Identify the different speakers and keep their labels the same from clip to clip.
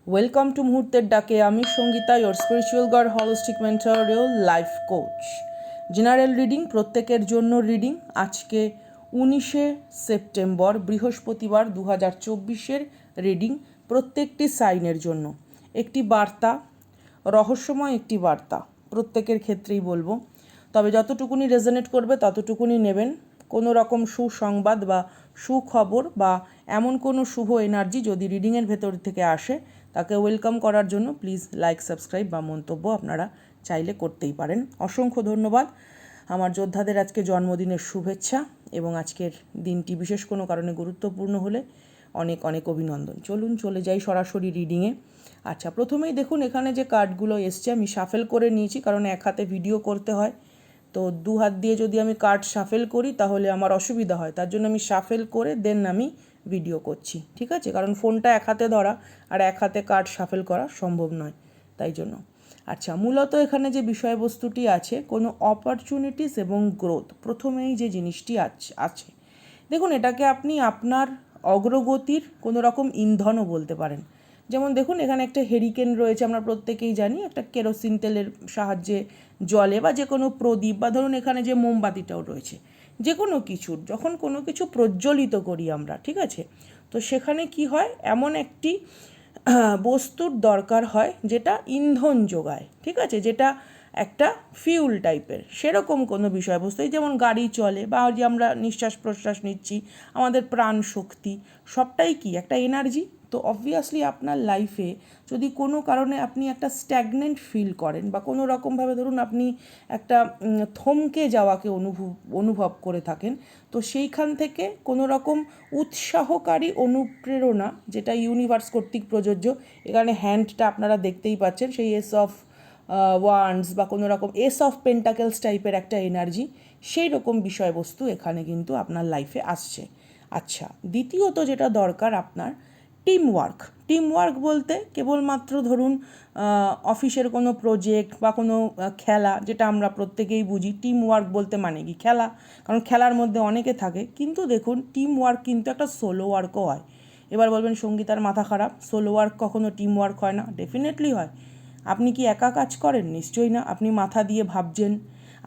Speaker 1: Welcome to মুহূর্তের ডাকে। আমি Sangeeta, your spiritual guide, holistic mentor, life coach. General reading, প্রত্যেকের জন্য রিডিং। আজকে 19শে সেপ্টেম্বর বৃহস্পতিবার 2024 রিডিং প্রত্যেকটি সাইনের জন্য। একটি বার্তা, রহস্যময় একটি বার্তা প্রত্যেকের ক্ষেত্রেই বলবো, তবে যতটুকুনি রেজনেট করবে ততটুকুনি নেবেন। কোনো রকম সুসংবাদ বা সুখবর বা এমন কোনো শুভ এনার্জি যদি রিডিংয়ের ভেতর থেকে আসে, তাকে ওয়েলকাম করার জন্য প্লিজ লাইক, সাবস্ক্রাইব বা মন্তব্য আপনারা চাইলে করতেই পারেন। অসংখ্য ধন্যবাদ। আমার যোদ্ধাদের আজকে জন্মদিনের শুভেচ্ছা এবং আজকের দিনটি বিশেষ কোনো কারণে গুরুত্বপূর্ণ হলে অনেক অনেক অভিনন্দন। চলুন চলে যাই সরাসরি রিডিংয়ে। আচ্ছা, প্রথমেই দেখুন এখানে যে কার্ডগুলো এসছে আমি শাফেল করে নিয়েছি, কারণ এক হাতে ভিডিও করতে হয়, তো দু হাত দিয়ে যদি আমি কার্ড শাফেল করি তাহলে আমার অসুবিধা হয়, তার জন্য আমি শাফেল করে দেন আমি ভিডিও করছি, ঠিক আছে? কারণ ফোনটা এক হাতে ধরা আর এক হাতে কার্ড শাফেল করা সম্ভব নয়, তাই জন্য। আচ্ছা, মূলত এখানে যে বিষয়বস্তুটি আছে, কোনো অপরচুনিটিস এবং গ্রোথ, প্রথমেই যে জিনিসটি আছে দেখুন, এটাকে আপনি আপনার অগ্রগতির কোনো রকম ইন্ধনও বলতে পারেন। যেমন দেখুন এখানে একটা হেরিকেন রয়েছে, আমরা প্রত্যেকেই জানি, একটা কেরোসিন তেলের সাহায্যে জলে বা যে কোনো প্রদীপ বা ধরুন এখানে যে মোমবাতিটাও রয়েছে, যে কোনো কিছুর যখন কোনো কিছু প্রজ্বলিত করি আমরা, ঠিক আছে, তো সেখানে কি হয়, এমন একটি বস্তুর দরকার হয় যেটা ইন্ধন যোগায়, ঠিক আছে, যেটা একটা ফিউল টাইপের, সেরকম কোনো বিষয়বস্তু। এই যেমন গাড়ি চলে বা যে আমরা নিঃশ্বাস প্রশ্বাস নিচ্ছি, আমাদের প্রাণ শক্তি সবটাই কি একটা এনার্জি। তো অবভিয়াসলি আপনার লাইফে যদি কোনো কারণে আপনি একটা স্ট্যাগনেন্ট ফিল করেন বা কোনো রকমভাবে ধরুন আপনি একটা থমকে যাওয়াকে অনুভব করে থাকেন, তো সেইখান থেকে কোনো রকম উৎসাহকারী অনুপ্রেরণা, যেটা ইউনিভার্স কর্তৃক প্রযোজ্য, এখানে হ্যান্ডটা আপনারা দেখতেই পাচ্ছেন, সেই এস অফ ওয়ান্ডস বা কোনো রকম এস অফ পেন্টাকেলস টাইপের একটা এনার্জি, সেই রকম বিষয়বস্তু এখানে কিন্তু আপনার লাইফে আসছে। আচ্ছা, দ্বিতীয়ত যেটা দরকার আপনার, টিম ওয়ার্ক বলতে কেবলমাত্র ধরুন অফিসের কোনো প্রজেক্ট বা কোনো খেলা, যেটা আমরা প্রত্যেকেই বুঝি টিম ওয়ার্ক বলতে মানে কি খেলা, কারণ খেলার মধ্যে অনেকে থাকে, কিন্তু দেখুন টিম ওয়ার্ক কিন্তু একটা সোলো ওয়ার্কও হয়। এবার বলবেন সঙ্গীতার মাথা খারাপ, সোলো ওয়ার্ক কখনো টিম ওয়ার্ক হয় না? ডেফিনেটলি হয়। আপনি কি একা কাজ করেন? নিশ্চয়ই না। আপনি মাথা দিয়ে ভাবছেন,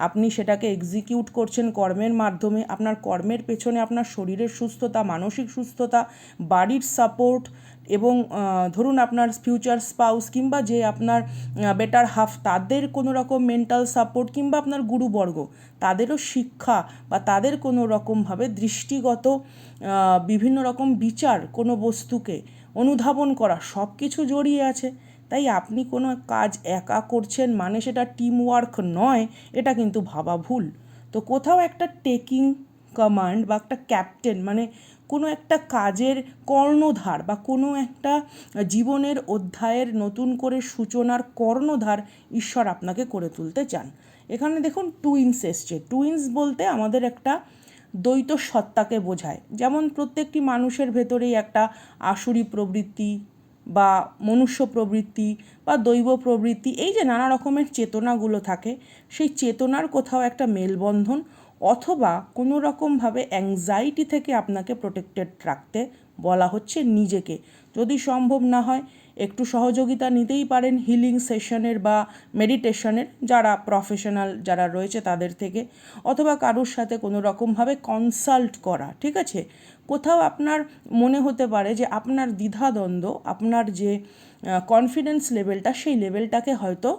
Speaker 1: আপনি সেটাকে এক্সিকিউট করছেন কর্মের মাধ্যমে, আপনার কর্মের পেছনে আপনার শরীরের সুস্থতা, মানসিক সুস্থতা, বাড়ির সাপোর্ট এবং ধরুন আপনার ফিউচার স্পাউস কিংবা যে আপনার বেটার হাফ, তাদের কোনো রকম মেন্টাল সাপোর্ট, কিংবা আপনার গুরুবর্গ তাদেরও শিক্ষা বা তাদের কোনো রকমভাবে দৃষ্টিগত বিভিন্ন রকম বিচার, কোনো বস্তুকে অনুধাবন করা, সব কিছু জড়িয়ে আছে। তাই আপনি কোনো কাজ একা করছেন মানে সেটা টিম ওয়ার্ক নয়, এটা কিন্তু ভাবা ভুল। তো কোথাও একটা টেকিং কমান্ড বা একটা ক্যাপ্টেন, মানে কোনো একটা কাজের কর্ণধার বা কোনো একটা জীবনের অধ্যায়ের নতুন করে সূচনার কর্ণধার ঈশ্বর আপনাকে করে তুলতে চান। এখানে দেখুন টুইন্স এসছে। টুইন্স বলতে আমাদের একটা দ্বৈত সত্তাকে বোঝায়। যেমন প্রত্যেকটি মানুষের ভেতরেই একটা আসুরি প্রবৃত্তি বা মনুষ্য প্রবৃত্তি বা দৈব প্রবৃত্তি, এই যে নানা রকমের চেতনাগুলো থাকে, সেই চেতনার কোথাও একটা মেলবন্ধন অথবা কোনো রকমভাবে অ্যাংজাইটি থেকে আপনাকে প্রোটেক্টেড রাখতে বলা হচ্ছে নিজেকে। যদি সম্ভব না হয় একটু সহযোগিতা নিতেই পারেন হিলিং সেশনের বা মেডিটেশনের, যারা প্রফেশনাল যারা রয়েছে তাদের থেকে, অথবা কারোর সাথে কোনো রকমভাবে কনসাল্ট করা, ঠিক আছে? কোথাও আপনার মনে হতে পারে যে আপনার দ্বিধাদ্বন্দ্ব, আপনার যে কনফিডেন্স লেভেলটা, সেই লেভেলটাকে হয়তো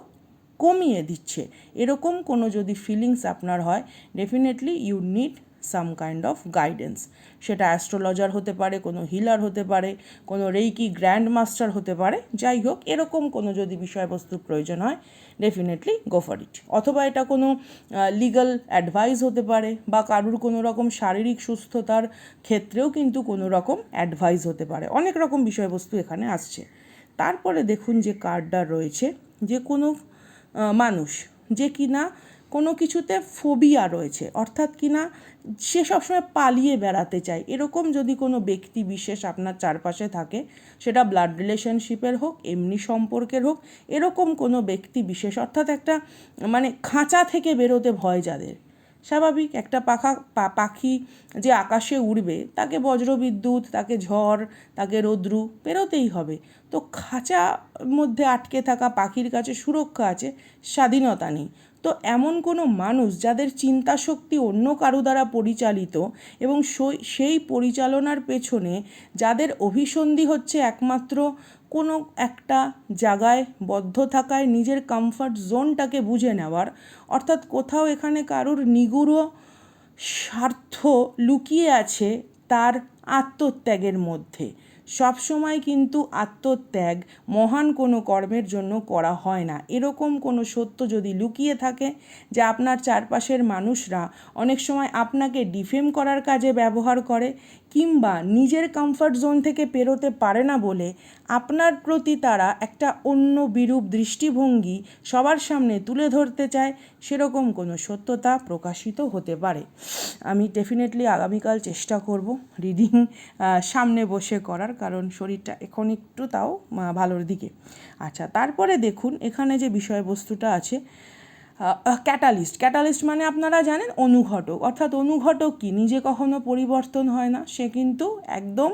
Speaker 1: কমিয়ে দিচ্ছে, এরকম কোনো যদি ফিলিংস আপনার হয়, definitely you need some kind of guidance. সেটা অ্যাস্ট্রোলজার হতে পারে, কোনো হিলার হতে পারে, কোনো রেইকি গ্র্যান্ড মাস্টার হতে পারে, যাই হোক, এরকম কোনো যদি বিষয়বস্তুর প্রয়োজন হয়, ডেফিনেটলি গো ফর ইট। অথবা এটা কোনো লিগাল অ্যাডভাইস হতে পারে বা কারুর কোনো রকম শারীরিক সুস্থতার ক্ষেত্রেও কিন্তু কোনো রকম অ্যাডভাইস হতে পারে। অনেক রকম বিষয়বস্তু এখানে আসছে। তারপরে দেখুন যে কার্ডটা রয়েছে, যে কোনো মানুষ যে কিনা কোনো কিছুতে ফোবিয়া রয়েছে, অর্থাৎ কিনা সে সবসময় পালিয়ে বেড়াতে চায়, এরকম যদি কোনো ব্যক্তি বিশেষ আপনার চারপাশে থাকে, সেটা ব্লাড রিলেশনশিপের হোক, এমনি সম্পর্কের হোক, এরকম কোনো ব্যক্তি বিশেষ, অর্থাৎ একটা মানে খাঁচা থেকে বেরোতে ভয় যাদের, স্বাভাবিক, একটা পাখি যে আকাশে উড়বে তাকে বজ্রবিদ্যুৎ, তাকে ঝড়, তাকে রৌদ্রু পেরোতেই হবে। তো খাঁচার মধ্যে আটকে থাকা পাখির কাছে সুরক্ষা আছে, স্বাধীনতা নেই। তো এমন কোনো মানুষ যাদের চিন্তাশক্তি অন্য কারো দ্বারা পরিচালিত এবং সেই পরিচালনার পেছনে যাদের অভিসন্ধি হচ্ছে একমাত্র কোনো একটা জায়গায় বদ্ধ থাকায় নিজের কমফর্ট জোনটাকে বুঝে নেওয়ার, অর্থাৎ কোথাও এখানে কারোর নিগূঢ় স্বার্থ লুকিয়ে আছে তার আত্মত্যাগের মধ্যে। সবসময় কিন্তু আত্মত্যাগ মহান কোনো কর্মের জন্য করা হয় না। এরকম কোনো সত্য যদি লুকিয়ে থাকে যে আপনার চারপাশের মানুষরা অনেক সময় আপনাকে ডিফেম করার কাজে ব্যবহার করে, কিংবা নিজের কমফর্ট জোন থেকে পেরোতে পারে না বলে আপনার প্রতি তারা একটা অন্য বিরূপ দৃষ্টিভঙ্গি সবার সামনে তুলে ধরতে চায়, সেরকম কোনো সত্যতা প্রকাশিত হতে পারে। আমি ডেফিনেটলি আগামীকাল চেষ্টা করব রিডিং সামনে বসে করার, কারণ শরীরটা এখন একটু তাও ভালোর দিকে। আচ্ছা, তারপরে দেখুন এখানে যে বিষয়বস্তুটা আছে, ক্যাটালিস্ট মানে আপনারা জানেন অনুঘটক। অর্থাৎ অনুঘটক কি, নিজে কখনো পরিবর্তন হয় না, সে কিন্তু একদম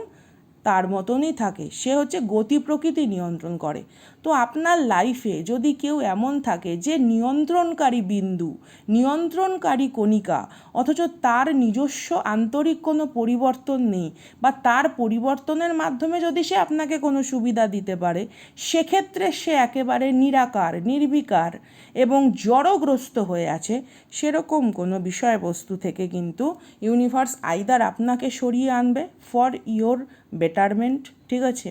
Speaker 1: তার মতনই থাকে, সে হচ্ছে গতি প্রকৃতি নিয়ন্ত্রণ করে। তো আপনার লাইফে যদি কেউ এমন থাকে যে নিয়ন্ত্রণকারী বিন্দু, নিয়ন্ত্রণকারী কণিকা, অথচ তার নিজস্ব আন্তরিক কোনো পরিবর্তন নেই, বা তার পরিবর্তনের মাধ্যমে যদি সে আপনাকে কোনো সুবিধা দিতে পারে, সেক্ষেত্রে সে একেবারে নিরাকার, নির্বিকার এবং জড়গ্রস্ত হয়ে আছে, সেরকম কোনো বিষয়বস্তু থেকে কিন্তু ইউনিভার্স আইদার আপনাকে সরিয়ে আনবে ফর ইয়োর বেটারমেন্ট। ঠিক আছে,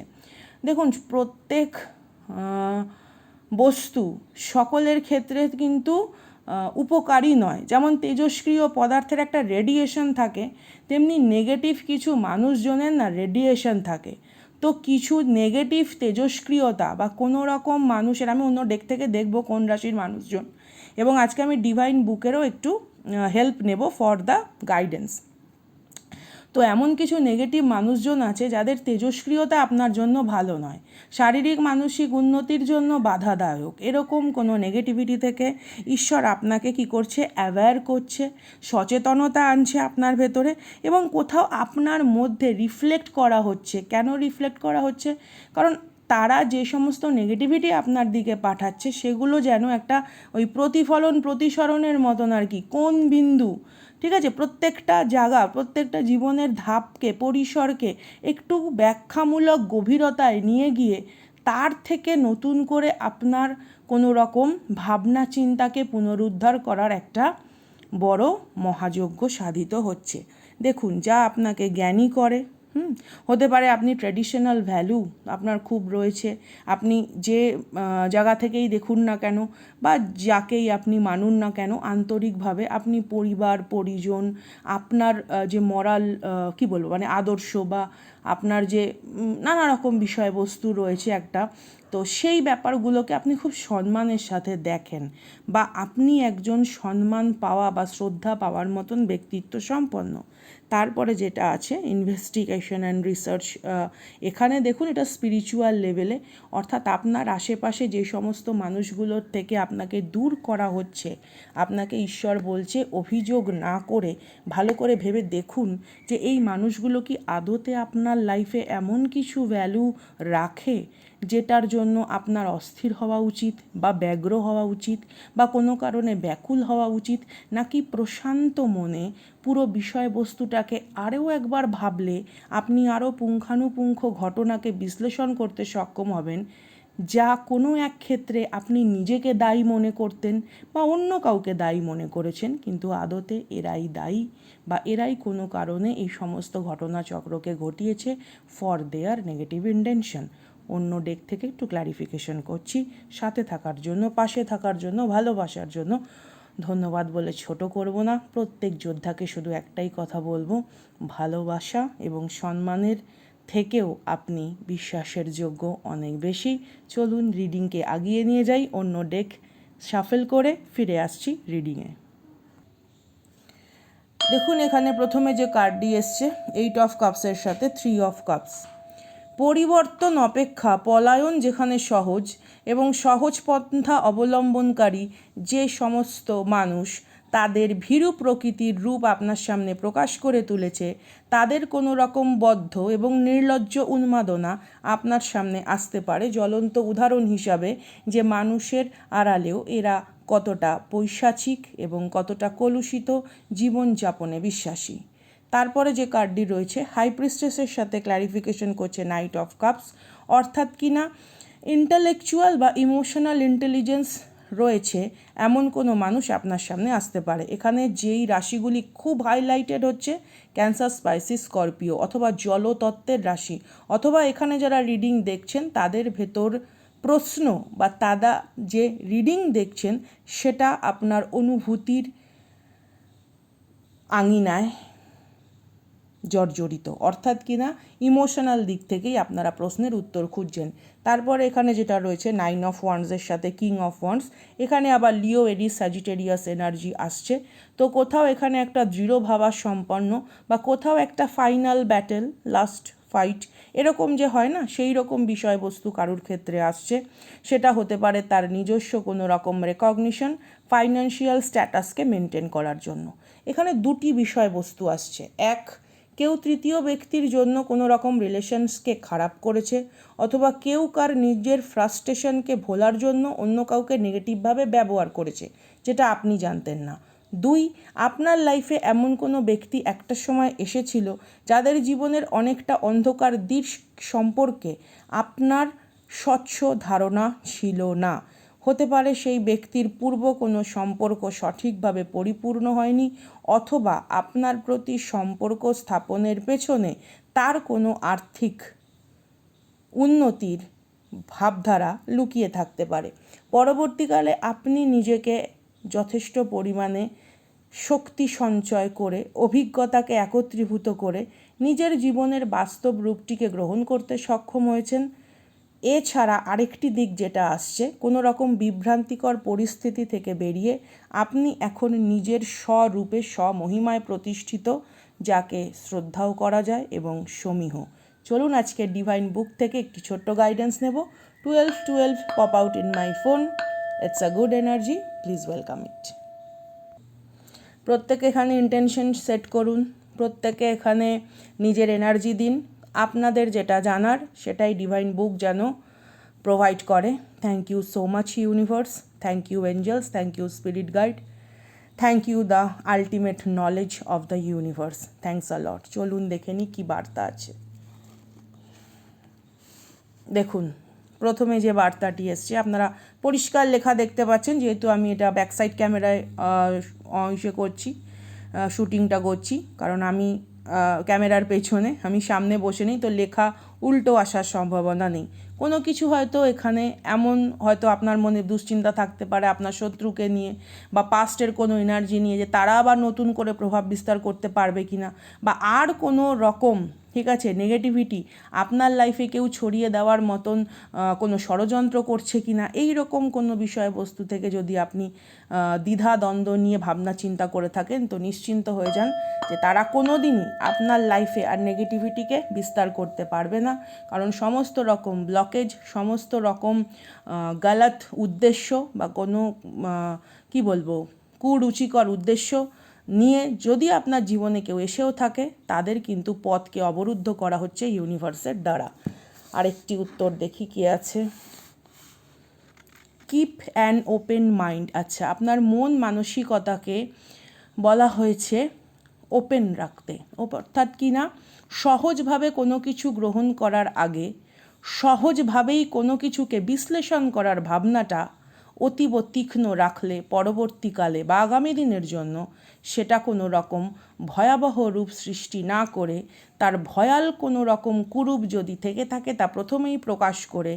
Speaker 1: দেখুন প্রত্যেক বস্তু সকলের ক্ষেত্রে কিন্তু উপকারী নয়। যেমন তেজস্ক্রিয় পদার্থের একটা রেডিয়েশন থাকে, তেমনি নেগেটিভ কিছু মানুষজনের না রেডিয়েশন থাকে। তো কিছু নেগেটিভ তেজস্ক্রিয়তা বা কোনো রকম মানুষের, আমি অন্য ডেক থেকে দেখব কোন রাশির মানুষজন, এবং আজকে আমি ডিভাইন বুকেরও একটু হেল্প নেব ফর দ্য গাইডেন্স। তো এমন কিছু নেগেটিভ মানুষজন আছে যাদের তেজস্ক্রিয়তা আপনার জন্য ভালো নয়, শারীরিক মানসিক উন্নতির জন্য বাধাদায়ক। এরকম কোনো নেগেটিভিটি থেকে ঈশ্বর আপনাকে কি করছে, অ্যাওয়্যার করছে, সচেতনতা আনছে আপনার ভেতরে, এবং কোথাও আপনার মধ্যে রিফ্লেক্ট করা হচ্ছে। কেন রিফ্লেক্ট করা হচ্ছে? কারণ তারা যে সমস্ত নেগেটিভিটি আপনার দিকে পাঠাচ্ছে সেগুলো যেন একটা ওই প্রতিফলন প্রতিসরণের মতন আর কি, কোন বিন্দু, ঠিক আছে, প্রত্যেকটা জায়গা, প্রত্যেকটা জীবনের ধাপকে, পরিসরকে একটু ব্যাখ্যামূলক গভীরতায় নিয়ে গিয়ে তার থেকে নতুন করে আপনার কোনো রকম ভাবনা চিন্তাকে পুনরুদ্ধার করার একটা বড় মহাযজ্ঞ সাধিত হচ্ছে। দেখুন, যা আপনাকে জ্ঞানী করে, হতে পারে আপনি ট্র্যাডিশনাল ভ্যালু আপনার খুব রয়েছে, আপনি যে জায়গা থেকেই দেখুন না কেন বা যাকেই আপনি মানুন না কেন, আন্তরিকভাবে আপনি পরিবার পরিজন, আপনার যে মরাল কি বলবো মানে আদর্শ, বা আপনার যে নানা রকম বিষয়বস্তু রয়েছে একটা, তো সেই ব্যাপারগুলোকে আপনি খুব সম্মানের সাথে দেখেন, বা আপনি একজন সম্মান পাওয়া বা শ্রদ্ধা পাওয়ার মতন ব্যক্তিত্ব সম্পন্ন। তারপরে যেটা আছে ইনভেস্টিগেশন অ্যান্ড রিসার্চ, এখানে দেখুন এটা স্পিরিচুয়াল লেভেলে, অর্থাৎ আপনার আশেপাশে যে সমস্ত মানুষগুলোর থেকে আপনাকে দূর করা হচ্ছে, আপনাকে ঈশ্বর বলছে অভিযোগ না করে ভালো করে ভেবে দেখুন যে এই মানুষগুলো কি আদতে আপনার লাইফে এমন কিছু ভ্যালু রাখে যেটার জন্য আপনার অস্থির হওয়া উচিত বা ব্যগ্র হওয়া উচিত বা কোনো কারণে ব্যাকুল হওয়া উচিত, নাকি প্রশান্ত মনে পুরো বিষয়বস্তুটাকে আরও একবার ভাবলে আপনি আরও পুঙ্খানুপুঙ্খ ঘটনাকে বিশ্লেষণ করতে সক্ষম হবেন, যা কোনো এক ক্ষেত্রে আপনি নিজেকে দায়ী মনে করতেন বা অন্য কাউকে দায়ী মনে করেছেন, কিন্তু আদতে এরাই দায়ী বা এরাই কোনো কারণে এই সমস্ত ঘটনাচক্রকে ঘটিয়েছে ফর দেয়ার নেগেটিভ ইন্টেনশন। অন্য ডেক থেকে একটু ক্ল্যারিফিকেশন করছি। সাথে থাকার জন্য, পাশে থাকার জন্য, ভালোবাসার জন্য ধন্যবাদ বলে ছোট করব না। প্রত্যেক যোদ্ধাকে শুধু একটাই কথা বলবো, ভালোবাসা এবং সম্মানের থেকেও আপনি বিশ্বাসের যোগ্য অনেক বেশি। চলুন রিডিংকে আগিয়ে নিয়ে যাই, অন্য ডেক শাফেল করে ফিরে আসছি রিডিংয়ে। দেখুন এখানে প্রথমে যে কার্ডটি এসছে 8 অফ কাপসের সাথে 3 অফ কাপস। পরিবর্তন অপেক্ষা পলায়ন যেখানে সহজ, এবং সহজ পন্থা অবলম্বনকারী যে সমস্ত মানুষ তাদের ভীরু প্রকৃতির রূপ আপনার সামনে প্রকাশ করে তুলেছে, তাদের কোনো রকম বদ্ধ এবং নির্লজ্জ উন্মাদনা আপনার সামনে আসতে পারে জ্বলন্ত উদাহরণ হিসাবে যে মানুষের আড়ালেও এরা কতটা পৈশাচিক এবং কতটা কলুষিত জীবনযাপনে বিশ্বাসী। তারপরে যে কার্ডটি রয়েছে হাই প্রিস্টেসের সাথে ক্ল্যারিফিকেশন করছে নাইট অফ কাপস, অর্থাৎ কিনা ইন্টালেকচুয়াল বা ইমোশনাল ইন্টেলিজেন্স রয়েছে এমন কোনো মানুষ আপনার সামনে আসতে পারে। এখানে যেই রাশিগুলি খুব হাইলাইটেড হচ্ছে ক্যান্সার, স্পাইসিস, স্করপিও অথবা জলতত্ত্বের রাশি, অথবা এখানে যারা রিডিং দেখছেন তাদের ভেতর প্রশ্ন বা তারা যে রিডিং দেখছেন সেটা আপনার অনুভূতির আঙিনায় জর্জরিত, অর্থাৎ কিনা ইমোশনাল দিক থেকেই আপনারা প্রশ্নের উত্তর খুঁজছেন। তারপরে এখানে যেটা রয়েছে 9 অফ ওয়ান্ডসের সাথে কিং অফ ওয়ান্ডস, এখানে আবার লিও, এরিস, স্যাজিটেরিয়াস এনার্জি আসছে। তো কোথাও এখানে একটা দৃঢ় ভাবা সম্পন্ন বা কোথাও একটা ফাইনাল ব্যাটেল, লাস্ট ফাইট এরকম যে হয় না, সেই রকম বিষয়বস্তু কারুর ক্ষেত্রে আসছে। সেটা হতে পারে তার নিজস্ব কোনো রকম রেকগনিশন, ফাইন্যান্সিয়াল স্ট্যাটাসকে মেনটেন করার জন্য। এখানে দুটি বিষয়বস্তু আসছে। এক, কেউ তৃতীয় ব্যক্তির জন্য কোনো রকম রিলেশনসকে খারাপ করেছে, অথবা কেউ কার নিজের ফ্রাস্ট্রেশনকে ভোলার জন্য অন্য কাউকে নেগেটিভভাবে ব্যবহার করেছে, যেটা আপনি জানতেন না। দুই, আপনার লাইফে এমন কোনো ব্যক্তি একটা সময় এসেছিল যাদের জীবনের অনেকটা অন্ধকার দিক সম্পর্কে আপনার স্বচ্ছ ধারণা ছিল না। হতে পারে সেই ব্যক্তির পূর্ব কোনো সম্পর্ক সঠিকভাবে পরিপূর্ণ হয়নি, অথবা আপনার প্রতি সম্পর্ক স্থাপনের পেছনে তার কোনো আর্থিক উন্নতির ভাবধারা লুকিয়ে থাকতে পারে। পরবর্তীকালে আপনি নিজেকে যথেষ্ট পরিমাণে শক্তি সঞ্চয় করে, অভিজ্ঞতাকে একত্রীভূত করে নিজের জীবনের বাস্তব রূপটিকে গ্রহণ করতে সক্ষম হয়েছেন। এছাড়া আরেকটি দিক যেটা আসছে, কোনো রকম বিভ্রান্তিকর পরিস্থিতি থেকে বেরিয়ে আপনি এখন নিজের স্বরূপে স্বমহিমায় প্রতিষ্ঠিত, যাকে শ্রদ্ধাও করা যায় এবং সমীহ। চলুন আজকে ডিভাইন বুক থেকে একটি ছোট্ট গাইডেন্স নেব। 12 pop out in my phone. It's a good energy, please welcome ইট। প্রত্যেকে এখানে ইন্টেনশন সেট করুন, প্রত্যেকে এখানে নিজের এনার্জি দিন। আপনাদের যেটা জানার সেটাই ডিভাইন বুক যেন প্রোভাইড করে। Thank you so much universe, thank you angels, thank you spirit guide, thank you the ultimate knowledge of the universe, thanks a lot. চলুন দেখে নিই কী বার্তা আছে। দেখুন, প্রথমে যে বার্তাটি এসছে আপনারা পরিষ্কার লেখা দেখতে পাচ্ছেন, যেহেতু আমি এটা ব্যাকসাইড ক্যামেরায় করছি, শ্যুটিংটা করছি, কারণ আমি ক্যামেরার পেছনে, আমি সামনে বসে নেই, তো লেখা উল্টো আসার সম্ভাবনা নেই। কোনো কিছু হয়তো এখানে এমন হয়তো আপনার মনে দুশ্চিন্তা থাকতে পারে আপনার শত্রুকে নিয়ে বা পাস্টের কোনো এনার্জি নিয়ে, যে তারা আবার নতুন করে প্রভাব বিস্তার করতে পারবে কিনা, বা আর কোনো রকম, ঠিক আছে, নেগেটিভিটি আপনার লাইফে কেউ ছড়িয়ে দেওয়ার মতন কোনো ষড়যন্ত্র করছে কিনা, এই রকম কোনো বিষয়বস্তু থেকে যদি আপনি দ্বিধা দ্বন্দ্ব নিয়ে ভাবনা চিন্তা করে থাকেন, তো নিশ্চিন্ত হয়ে যান যে তারা কোনো দিনই আপনার লাইফে আর নেগেটিভিটিকে বিস্তার করতে পারবে না। কারণ সমস্ত রকম ব্লকেজ, সমস্ত রকম গালাত উদ্দেশ্য বা কোনো কি বলবো কুরুচিকর উদ্দেশ্য নিয়ে যদি আপনার জীবনে কেউ এসেও থাকে, তাদের কিন্তু পথকে অবরুদ্ধ করা হচ্ছে ইউনিভার্সের দ্বারা। আরেকটি উত্তর দেখি কি আছে। Keep an open mind. আচ্ছা, আপনার মন মানসিকতাকে বলা হয়েছে ওপেন রাখতে, অর্থাৎ কি না, সহজভাবে কোনো কিছু গ্রহণ করার আগে সহজভাবেই কোনো কিছুকে বিশ্লেষণ করার ভাবনাটা অতীব তীক্ষ্ণ রাখলে পরবর্তীকালে বা আগামী দিনের জন্য সেটা কোনো রকম ভয়াবহ রূপ সৃষ্টি না করে, তার ভয়াল কোনো রকম কুরূপ যদি থেকে থাকে তা প্রথমেই প্রকাশ করে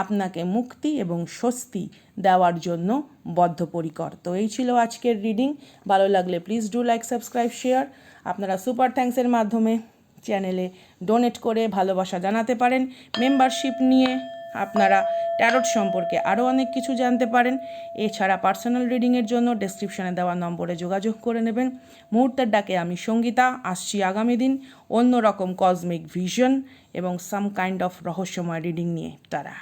Speaker 1: আপনাকে মুক্তি এবং স্বস্তি দেওয়ার জন্য বদ্ধপরিকর। তো এই ছিল আজকের রিডিং। ভালো লাগলে please do like, subscribe, share. আপনারা সুপার থ্যাঙ্কসের মাধ্যমে চ্যানেলে ডোনেট করে ভালোবাসা জানাতে পারেন। মেম্বারশিপ নিয়ে আপনারা ট্যারোট সম্পর্কে আরও অনেক কিছু জানতে পারেন। এছাড়া পার্সোনাল রিডিংয়ের জন্য ডেসক্রিপশনে দেওয়া নম্বরে যোগাযোগ করে নেবেন। মুহূর্তের ডাকে আমি সঙ্গীতা, আসছি আগামী দিন অন্য রকম কসমিক ভিশন এবং সাম কাইন্ড অফ রহস্যময় রিডিং নিয়ে। তারা